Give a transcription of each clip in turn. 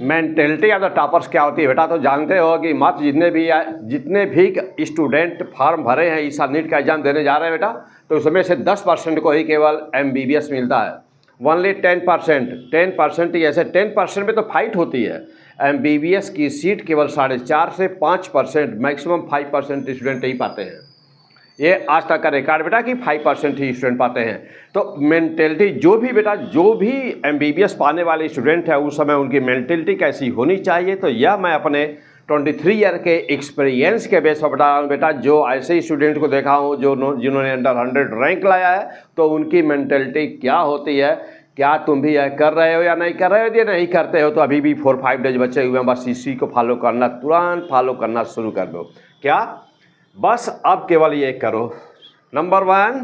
Mentality of the toppers क्या होती है बेटा, तो जानते हो कि मत जितने भी स्टूडेंट फॉर्म भरे हैं इस साल नीट का एग्जाम देने जा रहे हैं बेटा, तो उसमें से 10% को ही केवल MBBS मिलता है। ओनली 10% ही, ऐसे 10% में तो फाइट होती है। MBBS की सीट केवल 4.5 से 5%, मैक्सिमम 5% स्टूडेंट ही पाते हैं। ये आज तक का रिकॉर्ड बेटा कि 5% ही स्टूडेंट पाते हैं। तो मेंटेलिटी जो भी MBBS पाने वाले स्टूडेंट है उस समय उनकी मेंटेलिटी कैसी होनी चाहिए, तो यह मैं अपने 23 ईयर के एक्सपीरियंस के बेस पर बता रहा हूँ बेटा। जो ऐसे स्टूडेंट को देखा हूँ जिन्होंने अंडर 100 रैंक लाया है, तो उनकी मेंटेलिटी क्या होती है। क्या तुम भी यह कर रहे हो या नहीं कर रहे हो? यदि नहीं करते हो तो अभी भी 4-5 डेज बचे हुए हैं, बस इसी को फॉलो करना, तुरंत फॉलो करना शुरू कर दो। क्या बस अब केवल ये करो, नंबर 1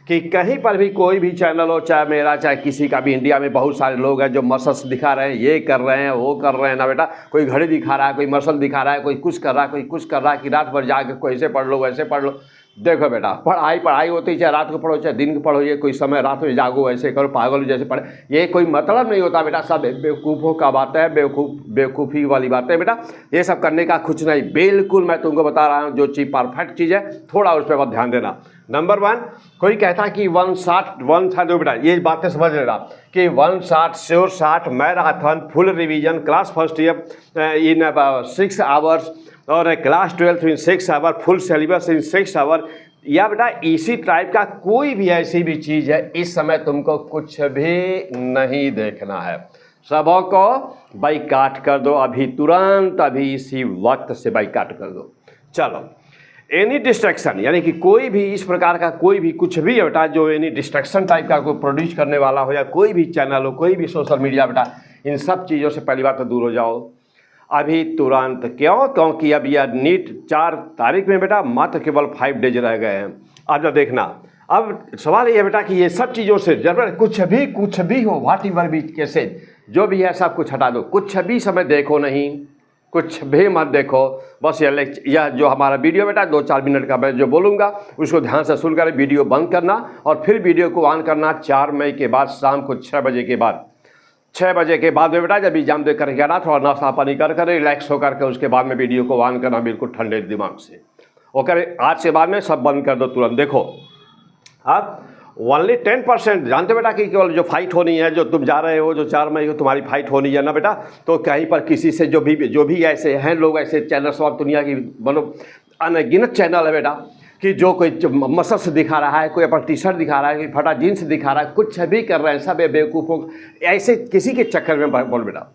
कि कहीं पर भी कोई भी चैनल हो, चाहे मेरा चाहे किसी का भी, इंडिया में बहुत सारे लोग हैं जो मसल्स दिखा रहे हैं, ये कर रहे हैं वो कर रहे हैं ना बेटा। कोई घड़ी दिखा रहा है, कोई मसल दिखा रहा है, कोई कुछ कर रहा है, कोई कुछ कर रहा है कि रात भर जाके कोई ऐसे पढ़ लो वैसे पढ़ लो। देखो बेटा, पढ़ाई होती है, चाहे रात को पढ़ो चाहे दिन को पढ़ो, ये कोई समय रात में जागो ऐसे करो, पागल जैसे पढ़े, ये कोई मतलब नहीं होता बेटा। सब बेवकूफ़ों का बात है, बेवकूफ़ी वाली बात है बेटा। ये सब करने का कुछ नहीं, बिल्कुल मैं तुमको बता रहा हूँ जो चीज़ परफेक्ट चीज़ है, थोड़ा उस पर ध्यान देना। नंबर 1, कोई कहता है कि वन शॉट दो बेटा, ये बातें समझ लेना कि 1 shot, sure shot, marathon, full revision, class first year in 6 hours और class 12 in 6 hour, full syllabus in 6 hour, या बेटा इसी टाइप का कोई भी ऐसी भी चीज़ है, इस समय तुमको कुछ भी नहीं देखना है। सबों को बाइकाट कर दो अभी, तुरंत अभी इसी वक्त से बाइकाट कर दो। चलो, एनी डिस्ट्रैक्शन, यानी कि कोई भी इस प्रकार का कोई भी कुछ भी है बेटा जो एनी डिस्ट्रैक्शन टाइप का कोई प्रोड्यूस करने वाला हो, या कोई भी चैनल हो, कोई भी सोशल मीडिया बेटा, इन सब चीज़ों से पहली बात तो दूर हो जाओ अभी तुरंत। क्यों? क्योंकि अब यह नीट 4 तारीख में बेटा मात्र केवल 5 डेज रह गए हैं। अब जब देखना, अब सवाल ये है बेटा कि ये सब चीज़ों से जरूर कुछ भी हो, व्हाट एवर भी कैसे जो भी है सब कुछ हटा दो, कुछ भी समय देखो नहीं, कुछ भी मत देखो। बस यह जो हमारा वीडियो बेटा 2-4 मिनट का मैं जो बोलूँगा उसको ध्यान से सुनकर वीडियो बंद करना और फिर वीडियो को ऑन करना 4 मई के बाद शाम को 6 बजे के बाद। 6 बजे के बाद में बेटा जब एग्जाम दे करके आना, थोड़ा नाश्ता पानी कर रिलैक्स होकर के उसके बाद में वीडियो को ऑन करना बिल्कुल ठंडे दिमाग से। ओके, आज से बाद में सब बंद कर दो तुरंत। देखो अब ओनली 10% जानते बेटा कि केवल जो फाइट होनी है, जो तुम जा रहे हो, जो 4 मई को तुम्हारी फाइट होनी है ना बेटा, तो कहीं पर किसी से जो भी ऐसे हैं लोग, ऐसे चैनल सब दुनिया की मतलब अनगिनत चैनल है बेटा कि जो कोई मसल्स दिखा रहा है, कोई अपना टी-शर्ट दिखा रहा है, कोई फटा जीन्स दिखा रहा है, कुछ भी कर रहे हैं, सब बेवकूफ़ों ऐसे किसी के चक्कर में बोल बेटा,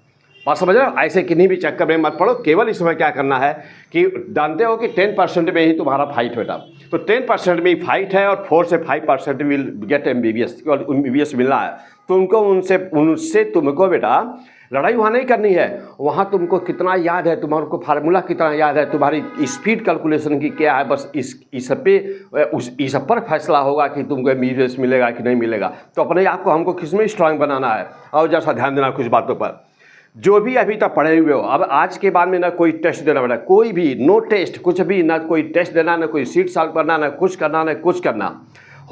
बात समझ रहे हो? ऐसे किन्हीं भी चक्कर में मत पड़ो। केवल इस समय क्या करना है कि जानते हो कि 10% में ही तुम्हारा फाइट बेटा, तो 10% में ही फाइट है और 4 से 5% विल गेट MBBS, केवल MBBS मिलना है तुमको। उनसे तुमको बेटा लड़ाई वहाँ नहीं करनी है, वहाँ तुमको कितना याद है, तुम्हारे को फार्मूला कितना याद है, तुम्हारी स्पीड कैलकुलेशन की क्या है, बस इस पर फैसला होगा कि तुमको MBBS मिलेगा कि नहीं मिलेगा। तो अपने आप को हमको किस में स्ट्रांग बनाना है और जैसा ध्यान देना कुछ बातों पर। जो भी अभी तक पढ़े हुए हो, अब आज के बाद में ना कोई टेस्ट देना बेटा, कोई भी नो टेस्ट, कुछ भी ना कोई टेस्ट देना, ना कोई सीट सॉल्व करना, ना कुछ करना, ना कुछ करना।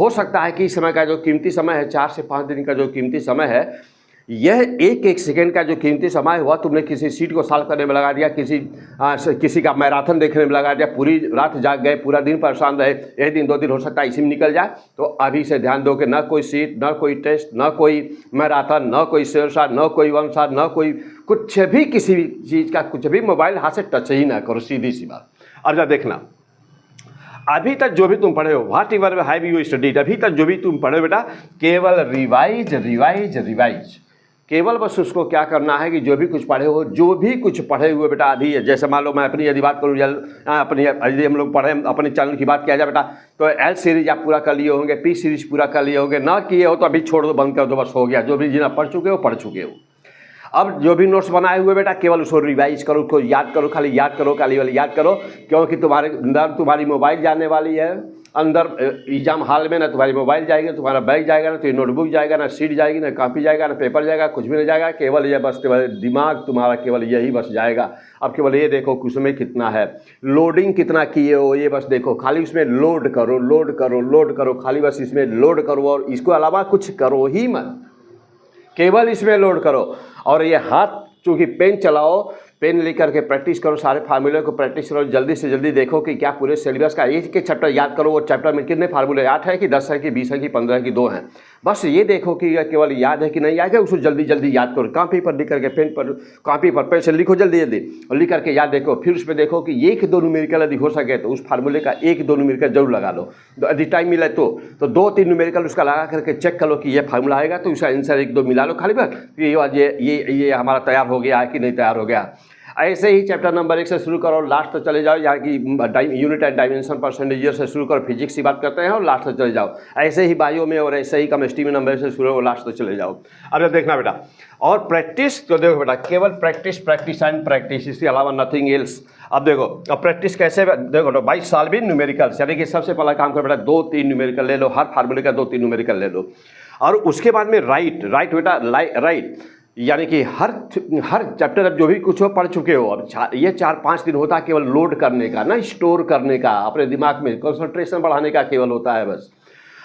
हो सकता है कि इस समय का जो कीमती समय है, 4 से 5 दिन का जो कीमती समय है, यह एक सेकंड का जो कीमती समय हुआ तुमने किसी सीट को सॉल्व करने में लगा दिया, किसी का मैराथन देखने में लगा दिया, पूरी रात जाग गए, पूरा दिन परेशान रहे, 1 दिन 2 दिन हो सकता है इसी में निकल जाए। तो अभी से ध्यान दो कि ना कोई सीट, ना कोई टेस्ट, ना कोई मैराथन, ना कोई शेयर शॉट, ना कोई वन शॉट, ना कोई कुछ भी, किसी भी चीज़ का कुछ भी मोबाइल हाथ से टच ही ना करो, सीधी सी बात। अब जब देखना अभी तक जो भी तुम पढ़े हो, what ever have you studied, अभी तक जो भी तुम पढ़े हो बेटा, केवल रिवाइज केवल बस उसको क्या करना है कि जो भी कुछ पढ़े हो, जो भी कुछ पढ़े हुए बेटा अभी, जैसे मान लो मैं अपनी यदि बात करूँ, अपनी यदि हम लोग पढ़े अपने चैनल की बात किया जाए बेटा, तो L सीरीज आप पूरा कर लिए होंगे, P सीरीज पूरा कर लिए होंगे, ना किए हो तो अभी छोड़ दो, बंद कर दो, बस हो गया। जो भी जितना पढ़ चुके हो। अब जो भी नोट्स बनाए हुए बेटा केवल उसको रिवाइज करो, उसको याद करो, खाली याद करो, क्योंकि तुम्हारी मोबाइल जाने वाली है अंदर एग्जाम हॉल में, ना तुम्हारी मोबाइल जाएगी, तुम्हारा बैग जाएगा, ना तो नोटबुक जाएगा, ना सीट जाएगी, ना कॉपी जाएगा, ना पेपर जाएगा, कुछ भी नहीं जाएगा। केवल ये बस दिमाग तुम्हारा केवल यही बस जाएगा। अब केवल ये देखो कि उसमें कितना है, लोडिंग कितना किए हो, ये बस देखो, खाली उसमें लोड करो, खाली बस इसमें लोड करो और इसको अलावा कुछ करो ही मत, केवल इसमें लोड करो। और ये हाथ चूँकि पेन चलाओ, पेन लेकर के प्रैक्टिस करो, सारे फार्मूले को प्रैक्टिस करो, जल्दी से जल्दी देखो कि क्या पूरे सिलेबस का एक एक चैप्टर याद करो। वो चैप्टर में कितने फार्मूले, 8 है कि 10 है कि 20 है कि 15 है कि 2 हैं, बस ये देखो कि केवल याद है कि नहीं याद है, उसको जल्दी जल्दी याद करो। कॉपी पर लिख करके कॉपी पर पेन से लिखो जल्दी जल्दी और लिख करके याद देखो। फिर उसमें देखो कि 1-2 न्यूमेरिकल यदि हो सके तो उस फार्मूले का 1-2 न्यूमेरिकल जरूर लगा लो। यदि टाइम मिले तो 2-3 न्यूमेरिकल उसका लगा करके चेक कर लो कि ये फार्मूला आएगा तो उसका आंसर 1-2 मिला लो खाली बस, ये हमारा तैयार हो गया है कि नहीं तैयार हो गया। ऐसे ही चैप्टर नंबर 1 से शुरू करो, लास्ट तक चले जाओ, यहाँ की यूनिट एंड डायमेंशन परसेंटेज से शुरू करो, फिजिक्स की बात करते हैं और लास्ट तक चले जाओ। ऐसे ही बायो में और ऐसे ही केमिस्ट्री में नंबर से शुरू हो, लास्ट तक चले जाओ। अब देखना बेटा, और प्रैक्टिस तो देखो बेटा, केवल प्रैक्टिस प्रैक्टिस एंड प्रैक्टिस, इसके अलावा नथिंग एल्स। अब देखो, अब प्रैक्टिस कैसे देखो तो बाई सॉल्विंग न्यूमेरिकल्स, यानी कि सबसे पहला काम करो बेटा 2-3 न्यूमेरिकल ले लो, हर फार्मूले का 2-3 न्यूमेरिकल ले लो। और उसके बाद में राइट बेटा, राइट यानी कि हर चैप्टर अब जो भी कुछ हो पढ़ चुके हो, अब ये 4-5 दिन होता है केवल लोड करने का ना, स्टोर करने का, अपने दिमाग में कंसंट्रेशन बढ़ाने का केवल होता है बस।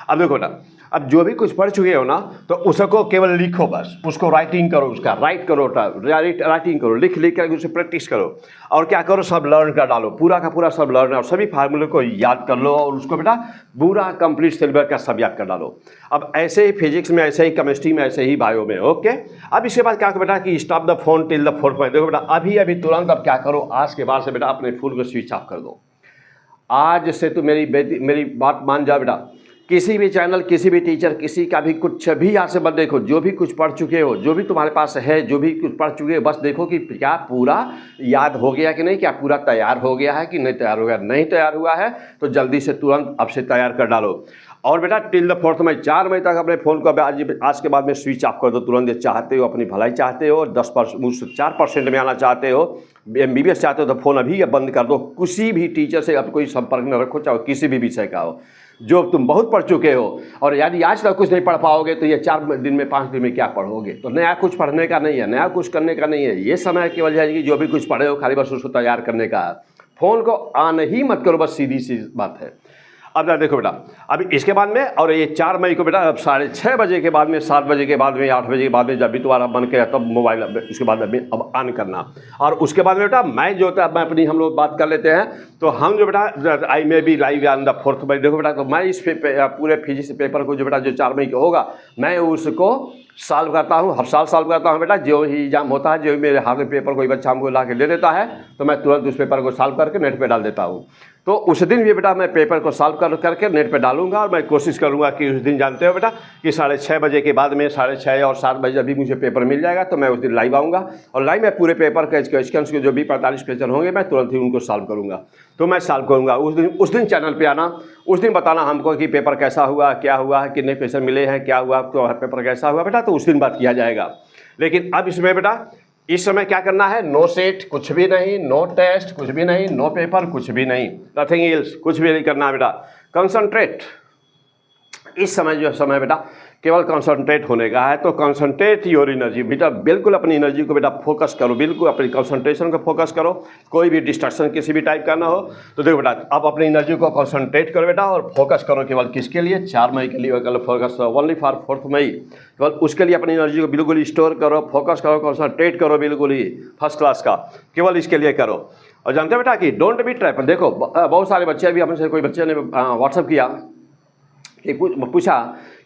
अब देखो ना, अब जो भी कुछ पढ़ चुके हो ना तो उसको केवल लिखो बस, उसको राइटिंग करो, उसका राइटिंग करो, लिख कर उसे प्रैक्टिस करो और क्या करो, सब लर्न कर डालो, पूरा का पूरा सब लर्न और सभी फार्मूले को याद कर लो और उसको बेटा पूरा कंप्लीट सिलेबस का सब याद कर डालो। अब ऐसे ही फिजिक्स में, ऐसे ही केमिस्ट्री में, ऐसे ही बायो में, ओके। अब इसके बाद क्या करो बेटा कि stop the phone till the 4th point. देखो बेटा अभी तुरंत अब क्या करो, आज के बाद से बेटा अपने फोन को स्विच ऑफ कर दो। आज से तो मेरी बात मान जाओ बेटा, किसी भी चैनल, किसी भी टीचर, किसी का भी कुछ भी यहाँ से मत देखो। जो भी कुछ पढ़ चुके हो, जो भी तुम्हारे पास है, जो भी कुछ पढ़ चुके हो, बस देखो कि क्या पूरा याद हो गया कि नहीं, क्या पूरा तैयार हो गया है कि नहीं तैयार हो गया। नहीं तैयार हुआ है तो जल्दी से तुरंत अब से तैयार कर डालो। और बेटा टिल द 4th मई, 4 मई तक अपने फ़ोन को आज के बाद में स्विच ऑफ कर दो तुरंत। चाहते हो अपनी भलाई चाहते हो, 4% में आना चाहते हो, MBBS चाहते हो तो फ़ोन अभी बंद कर दो। किसी भी टीचर से अब कोई संपर्क न रखो, चाहे किसी भी विषय का हो, जो तुम बहुत पढ़ चुके हो। और यदि आज तक कुछ नहीं पढ़ पाओगे तो ये 4 दिन में 5 दिन में क्या पढ़ोगे। तो नया कुछ पढ़ने का नहीं है, नया कुछ करने का नहीं है। ये समय केवल है कि जो भी कुछ पढ़े हो खाली बस उसको तैयार करने का। फ़ोन को ऑन ही मत करो, बस सीधी सी बात है। अब देखो बेटा, अब इसके बाद में, और ये 4 मई को बेटा अब 6:30 बजे के बाद में, 7 बजे के बाद में, 8 बजे के बाद में, जब भी तुम्हारा मन करे तब मोबाइल उसके बाद में अब ऑन करना। और उसके बाद में बेटा मैं जो होता है, मैं अपनी, हम लोग बात कर लेते हैं तो हम जो बेटा आई में भी लाइव ऑन द 4th मई। देखो बेटा, तो मैं इस पूरे फिजिक्स पेपर को जो बेटा जो 4 मई को होगा, मैं उसको सॉल्व करता हूँ, हर साल सॉल्व करता हूँ बेटा। जो ही एग्जाम होता है, जो मेरे हाथ में पेपर कोई बच्चा हमको ला के दे देता है तो मैं तुरंत उस पेपर को सॉल्व करके नेट पे डाल देता हूँ। तो उस दिन भी बेटा मैं पेपर को सॉल्व करके नेट पे डालूंगा। और मैं कोशिश करूंगा कि उस दिन, जानते हो बेटा कि 6:30 बजे के बाद में, 6:30 और 7 बजे अभी मुझे पेपर मिल जाएगा तो मैं उस दिन लाइव आऊँगा और लाइव में पूरे पेपर के क्वेश्चंस के जो भी 45 क्वेश्चन होंगे मैं तुरंत ही उनको सॉल्व करूँगा। तो मैं सॉल्व करूँगा उस दिन चैनल पर आना, उस दिन बताना हमको कि पेपर कैसा हुआ, क्या हुआ, कितने क्वेश्चन मिले हैं, क्या हुआ, तो पेपर कैसा हुआ बेटा, तो उस दिन बात किया जाएगा। लेकिन अब इसमें बेटा इस समय क्या करना है, नो सेट कुछ भी नहीं, नो टेस्ट कुछ भी नहीं, नो पेपर कुछ भी नहीं, नथिंग एल्स कुछ भी नहीं करना है बेटा। कंसंट्रेट इस समय जो समय बेटा केवल कंसंट्रेट होने का है। तो कंसंट्रेट योर एनर्जी बेटा, बिल्कुल अपनी एनर्जी को बेटा फोकस करो, बिल्कुल अपनी कंसंट्रेशन को फोकस करो। कोई भी डिस्ट्रक्शन किसी भी टाइप का ना हो। तो देखो बेटा अब अपनी एनर्जी को कंसंट्रेट करो बेटा और फोकस करो केवल किसके लिए, 4 मई के लिए केवल फोकस करो, ओनली फॉर 4th मई। केवल उसके लिए अपनी एनर्जी को बिल्कुल स्टोर करो, फोकस करो, कंसंट्रेट करो, बिल्कुल ही फर्स्ट क्लास का केवल इसके लिए करो। और जानते हो बेटा कि डोंट बी ट्रैप। देखो बहुत सारे बच्चे भी, हमसे कोई बच्चे ने व्हाट्सअप किया कि पूछा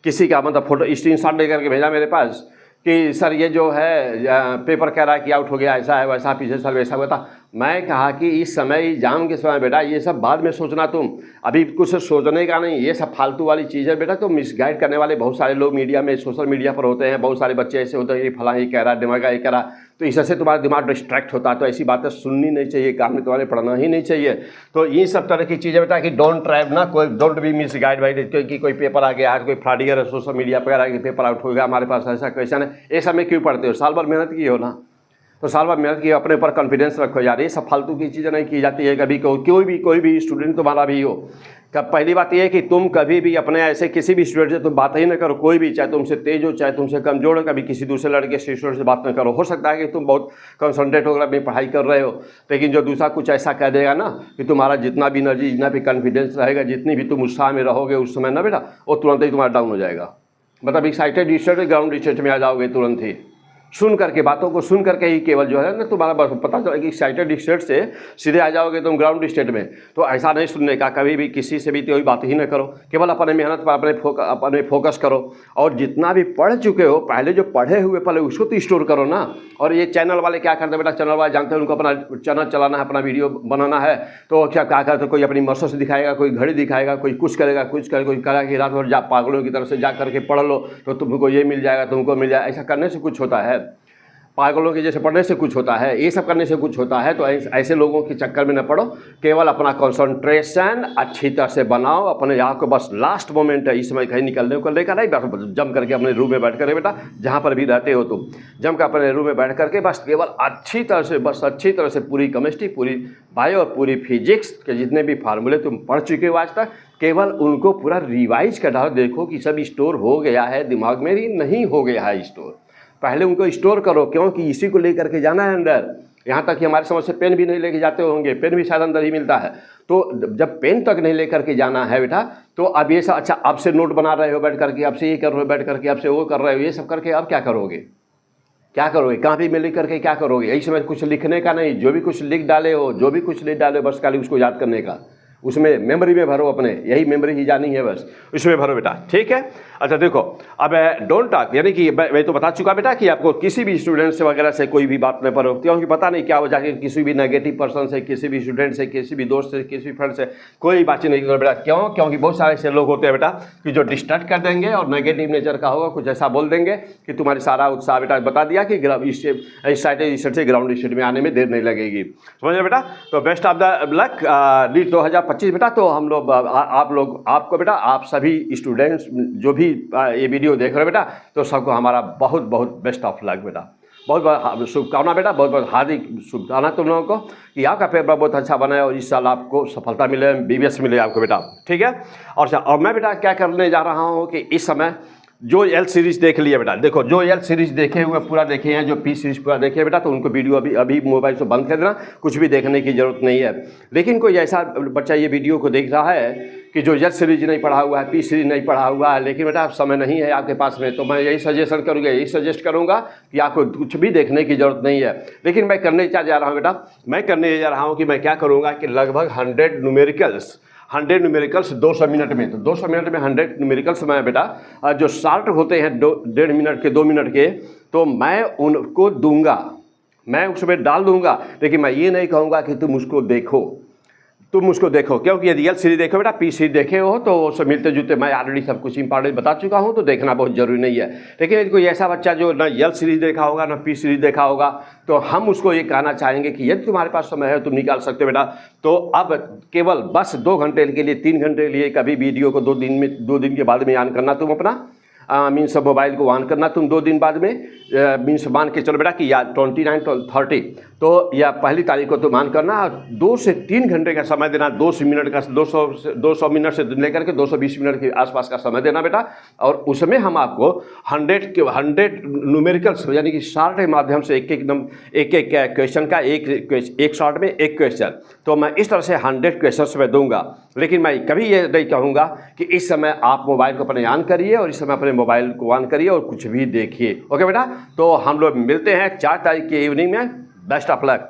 किसी का, मतलब फोटो स्क्रीनशॉट ले करके भेजा मेरे पास कि सर ये जो है पेपर कह रहा है कि आउट हो गया, ऐसा है वैसा, पीछे साल वैसा हुआ था। मैं कहा कि इस समय एग्जाम के समय बेटा ये सब बाद में सोचना, तुम अभी कुछ सोचने का नहीं, ये सब फालतू वाली चीज़ है बेटा। तो मिसगाइड करने वाले बहुत सारे लोग मीडिया में, सोशल मीडिया पर होते हैं, बहुत सारे बच्चे ऐसे होते हैं ये फला ये कह रहा है, दिमाग ये कह रहा, तो इससे तुम्हारा दिमाग डिस्ट्रैक्ट होता है। तो ऐसी बातें सुननी नहीं चाहिए, काम में तुम्हारे पढ़ना ही नहीं चाहिए। तो ये सब तरह की चीज़ें बेटा कि डोंट ट्राइव ना, कोई डोंट बी मिसगाइड भाई, क्योंकि कोई पेपर आ गया, आज कोई फ्रॉडियर सोशल मीडिया पर आ गया, पेपर आउट हो गया, हमारे पास ऐसा क्वेश्चन है, ये सब में क्यों पढ़ते हो, साल भर मेहनत की हो ना, तो साल भर मेहनत की, अपने ऊपर कॉन्फिडेंस रखो यार। ये सब फालतू की चीज़ें नहीं की जाती है कभी। कोई भी स्टूडेंट तुम्हारा भी हो, कब पहली बात यह है कि तुम कभी भी अपने ऐसे किसी भी स्टूडेंट से तुम बात ही ना करो, कोई भी, चाहे तुमसे तेज हो चाहे तुमसे कमजोर हो, कभी किसी दूसरे लड़के से स्टूडेंट से बात ना करो। हो सकता है कि तुम बहुत कंसंट्रेट हो अपनी पढ़ाई कर रहे हो, लेकिन जो दूसरा कुछ ऐसा कह देगा ना कि तुम्हारा जितना भी एनर्जी, जितना भी कॉन्फिडेंस रहेगा, जितनी भी तुम उत्साह में रहोगे उस समय ना बेटा, वो तुरंत ही तुम्हारा डाउन हो जाएगा। मतलब एक्साइटेड स्टेट ग्राउंड स्टेट में आ जाओगे तुरंत ही। सुन करके, बातों को सुन करके ही केवल जो है ना तुम्हारा बस पता चला कि एक्साइटेड स्टेट से सीधे आ जाओगे तुम ग्राउंड स्टेट में। तो ऐसा नहीं सुनने का, कभी भी किसी से भी कोई बात ही न करो, केवल अपने मेहनत पर अपने फोकस करो। और जितना भी पढ़ चुके हो, पहले जो पढ़े हुए पहले उसको तो स्टोर करो ना। और ये चैनल वाले क्या करते हैं बेटा, चैनल वाले जानते हैं उनको अपना चैनल चलाना है, अपना वीडियो बनाना है, तो क्या करते, कोई अपनी मर्सस दिखाएगा, कोई घड़ी दिखाएगा, कोई कुछ करेगा, कोई करा कि रात भर जा पागलों की तरह से जा करके पढ़ लो तो तुमको ये मिल जाएगा, तुमको मिल जाएगा। ऐसा करने से कुछ होता है? पागलों के जैसे पढ़ने से कुछ होता है? ये सब करने से कुछ होता है? तो ऐसे लोगों के चक्कर में न पड़ो, केवल अपना कंसंट्रेशन अच्छी तरह से बनाओ। अपने यहाँ को बस लास्ट मोमेंट है, इस समय कहीं निकलने का नहीं, बस जम करके अपने रूम में बैठ कर बेटा, जहाँ पर भी रहते हो तुम जम कर अपने रूम में बैठ करके बस केवल अच्छी तरह से पूरी केमिस्ट्री, पूरी बायो और पूरी फिजिक्स के जितने भी फार्मूले तुम पढ़ चुके हो आज तक, केवल उनको पूरा रिवाइज कर डालो। देखो कि सब स्टोर हो गया है दिमाग में, नहीं हो गया है स्टोर। पहले उनको स्टोर करो, क्योंकि इसी को लेकर के जाना है अंदर। यहाँ तक कि हमारे समझ से पेन भी नहीं लेके जाते होंगे, पेन भी शायद अंदर ही मिलता है। तो जब पेन तक नहीं लेकर के जाना है बेटा, तो अब ये सब अच्छा अब से नोट बना रहे हो बैठ करके, अब से ये कर रहे हो बैठ करके, अब से वो कर रहे हो, ये सब करके अब क्या करोगे? क्या करोगे? कॉपी में लिख करके क्या करोगे? यही समय कुछ लिखने का नहीं, जो भी कुछ लिख डाले हो, जो भी कुछ लिख डाले बस खाली उसको याद करने का, उसमें मेमोरी में भरो, अपने यही मेमोरी ही जानी है बस, उसमें भरो बेटा, ठीक है। अच्छा देखो, अब डोंट टॉक, यानी कि मैं तो बता चुका बेटा कि आपको किसी भी स्टूडेंट से वगैरह से कोई भी बात नहीं करो, क्योंकि पता नहीं क्या हो जाए, किसी भी नेगेटिव पर्सन से, किसी भी स्टूडेंट से, किसी भी दोस्त से, किसी फ्रेंड से कोई बातचीत नहीं करो बेटा। क्यों? क्योंकि बहुत सारे ऐसे लोग होते हैं बेटा कि जो डिस्ट्रैक्ट कर देंगे और नेगेटिव नेचर का होगा, कुछ ऐसा बोल देंगे कि तुम्हारी सारा उत्साह बेटा बता दिया कि इस साइड से ग्राउंड स्टेट में आने में देर नहीं लगेगी, समझ लो बेटा। तो best of the luck NEET 2025 बेटा। तो हम लोग आपको बेटा, आप सभी स्टूडेंट्स जो भी ये वीडियो देख रहे हो बेटा, तो सबको हमारा बहुत बहुत बेस्ट ऑफ लक बेटा, बहुत बहुत शुभकामना बेटा, बहुत बहुत हार्दिक शुभकामना तुम लोगों को कि आपका पेपर बहुत अच्छा बनाए और इस साल आपको सफलता मिले, BBS मिले आपको बेटा, ठीक है। और मैं बेटा क्या करने जा रहा हूँ कि इस समय जो एल सीरीज़ देख लिया बेटा, देखो जो एल सीरीज़ देखे हुए पूरा देखे हैं, जो पी सीरीज़ पूरा देखे बेटा, तो उनको वीडियो अभी मोबाइल से बंद कर देना, कुछ भी देखने की ज़रूरत नहीं है। लेकिन कोई ऐसा बच्चा ये वीडियो को देख रहा है कि जो एल सीरीज नहीं पढ़ा हुआ है, पी सीरीज नहीं पढ़ा हुआ है, लेकिन बेटा समय नहीं है आपके पास में, तो मैं यही सजेस्ट करूँगा कि आपको कुछ भी देखने की ज़रूरत नहीं है। लेकिन मैं करने क्या जा रहा हूँ बेटा, मैं करने जा रहा हूँ कि मैं क्या करूँगा कि लगभग 100 न्यूमेरिकल्स 200 मिनट में, तो 200 मिनट में 100 न्यूमेरिकल्स मैं बेटा जो शार्ट होते हैं 1.5 मिनट के, 2 मिनट के, तो मैं उनको दूंगा, मैं उसमें डाल दूंगा। लेकिन मैं ये नहीं कहूँगा कि तुम उसको देखो, क्योंकि यदि एल सीरीज देखो बेटा, पी सीरीज देखे हो तो उससे मिलते जुलते मैं ऑलरेडी सब कुछ इंपॉर्टेंट बता चुका हूँ, तो देखना बहुत जरूरी नहीं है। लेकिन यदि कोई ऐसा बच्चा जो ना एल सीरीज देखा होगा ना पी सीरीज देखा होगा, तो हम उसको ये कहना चाहेंगे कि यदि तुम्हारे पास समय है तुम निकाल सकते हो बेटा, तो अब केवल बस 2 घंटे के लिए, 3 घंटे के लिए कभी वीडियो को 2 दिन के बाद में ऑन करना तुम अपना, मीन्स मोबाइल को ऑन करना तुम 2 दिन बाद में, मीन्स मान के चलो बेटा कि या 29 और 30, तो या पहली तारीख को तुम ऑन करना, 2 से 3 घंटे का समय देना, 200 मिनट से लेकर के 220 मिनट के आसपास का समय देना बेटा। और उसमें हम आपको 100 न्यूमेरिकल्स यानी कि शार्ट के माध्यम से एक क्वेश्चन का एक शॉर्ट में एक क्वेश्चन, तो मैं इस तरह से 100 क्वेश्चन में दूंगा। लेकिन मैं कभी ये नहीं कहूँगा कि इस समय आप मोबाइल को अपने ऑन करिए और इस समय अपने मोबाइल को ऑन करिए और कुछ भी देखिए। ओके बेटा, तो हम लोग मिलते हैं 4 तारीख की इवनिंग में। Best of luck.